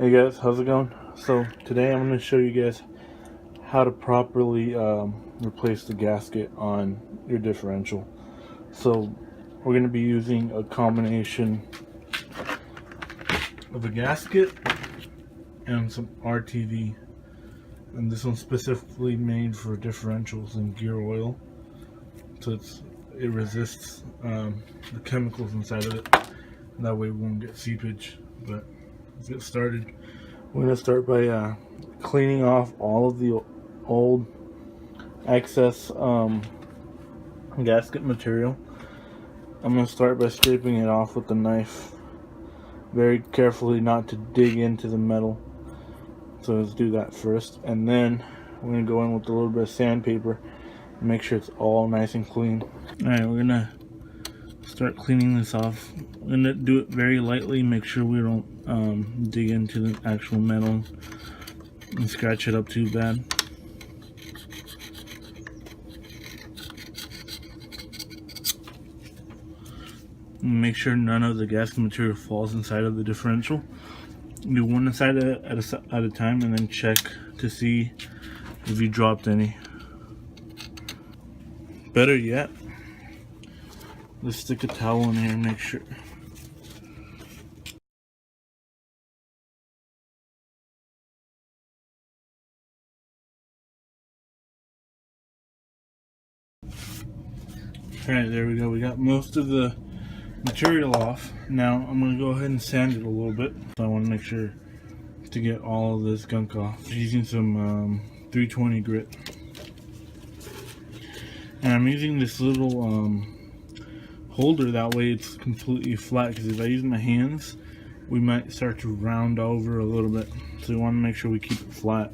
Hey guys, how's it going? So today I'm going to show you guys how to properly replace the gasket on your differential. So we're going to be using a combination of a gasket and some RTV, and this one's specifically made for differentials and gear oil, so it resists the chemicals inside of it. That way we won't get seepage. But let's get started. We're going to start by cleaning off all of the old excess gasket material. I'm going to start by scraping it off with the knife very carefully, not to dig into the metal. So let's do that first, and then we're going to go in with a little bit of sandpaper and make sure it's all nice and clean. Alright, we're going to start cleaning this off. We're going to do it very lightly, make sure we don't dig into the actual metal and scratch it up too bad. Make sure none of the gasket material falls inside of the differential. Do one side at a time, and then check to see if you dropped any. Better yet, let's stick a towel in here and make sure. Alright, there we go. We got most of the material off. Now I'm going to go ahead and sand it a little bit. So I want to make sure to get all of this gunk off. Using some 320 grit. And I'm using this little holder, that way it's completely flat, because if I use my hands we might start to round over a little bit, so we want to make sure we keep it flat.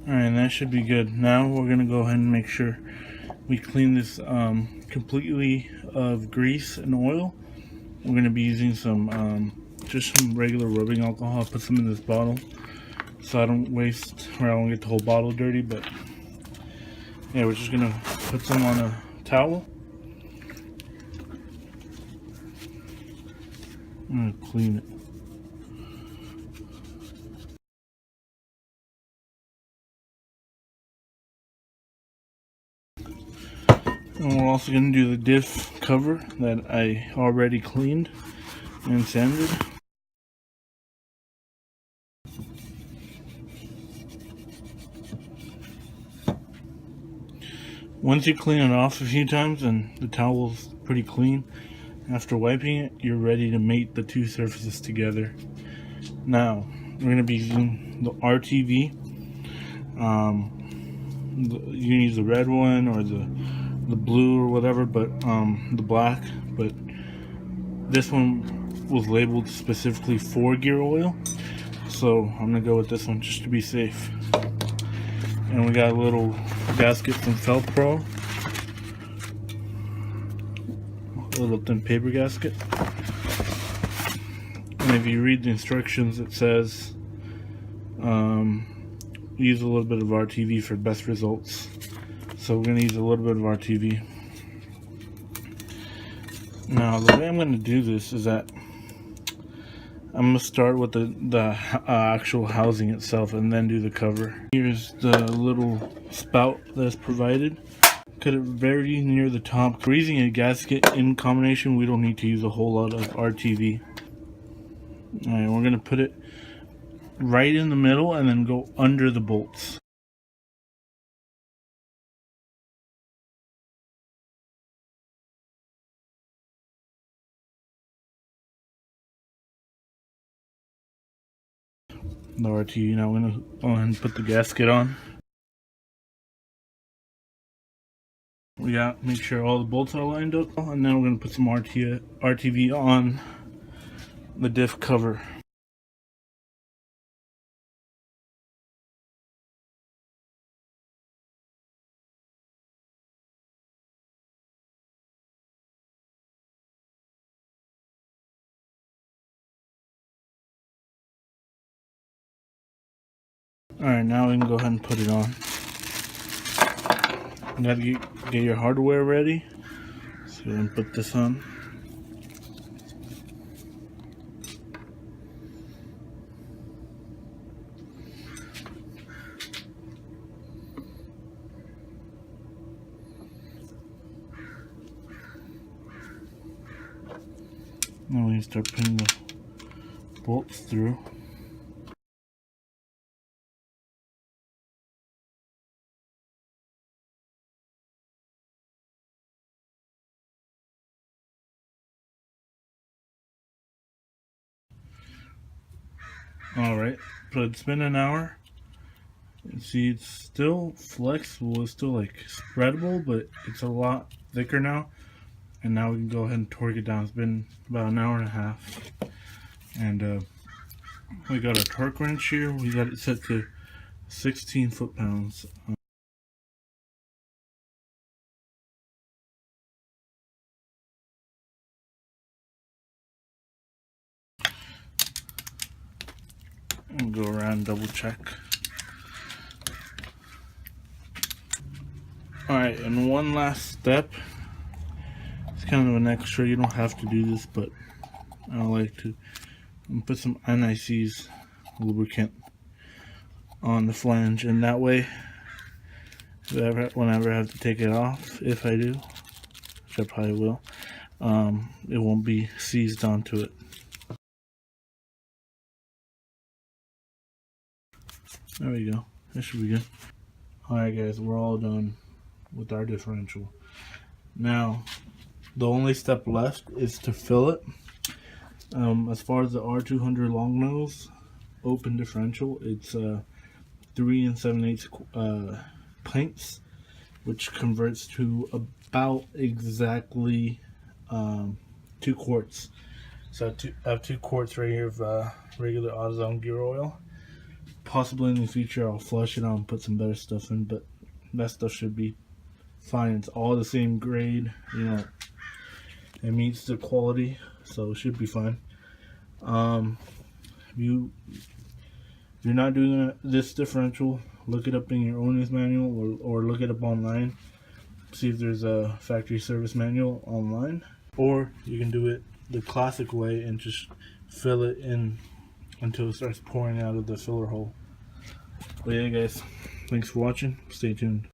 Alright, that should be good. Now we're going to go ahead and make sure we clean this completely of grease and oil. We're going to be using some just some regular rubbing alcohol. I'll put some in this bottle so I don't waste, or I don't get the whole bottle dirty. But yeah, we're just going to put some on a towel. I'm going to clean it. And we're also going to do the diff cover that I already cleaned and sanded. Once you clean it off a few times and the towel's pretty clean, after wiping it, you're ready to mate the two surfaces together. Now, we're going to be using the RTV. You can use the red one or the blue or whatever, but the black. But this one was labeled specifically for gear oil, so I'm going to go with this one just to be safe. And we got a little gasket from Felpro, a little thin paper gasket. And if you read the instructions, it says use a little bit of RTV for best results. So we're going to use a little bit of RTV. Now the way I'm going to do this is that I'm going to start with the actual housing itself and then do the cover. Here's the little spout that's provided. Cut it very near the top. Degreasing a gasket in combination, we don't need to use a whole lot of RTV. Alright, we're going to put it right in the middle and then go under the bolts. The RTV. Now I'm going to go ahead and put the gasket on. We got make sure all the bolts are lined up, and then we're going to put some RTV on the diff cover. Alright, now we can go ahead and put it on. You gotta get your hardware ready. So we're gonna put this on. Now we can start putting the bolts through. Alright, so it's been an hour. You see, it's still flexible, it's still like spreadable, but it's a lot thicker now. And now we can go ahead and torque it down. It's been about an hour and a half. And we got a torque wrench here. We got it set to 16 foot-pounds. And go around and double check. Alright, and one last step. It's kind of an extra. You don't have to do this, but I like to put some NICs lubricant on the flange, and that way, whenever I have to take it off, if I do, which I probably will, it won't be seized onto it. There we go. That should be good. Alright guys, we're all done with our differential. Now, the only step left is to fill it. As far as the R200 long nose open differential, it's 3 7/8 pints, which converts to about exactly 2 quarts. So I have 2 quarts right here of regular AutoZone gear oil. Possibly in the future I'll flush it out and put some better stuff in, but that stuff should be fine. It's all the same grade, you know, it meets the quality, so it should be fine. If you're not doing this differential, look it up in your owner's manual, or look it up online. See if there's a factory service manual online, or you can do it the classic way and just fill it in until it starts pouring out of the filler hole. But yeah guys, thanks for watching, stay tuned.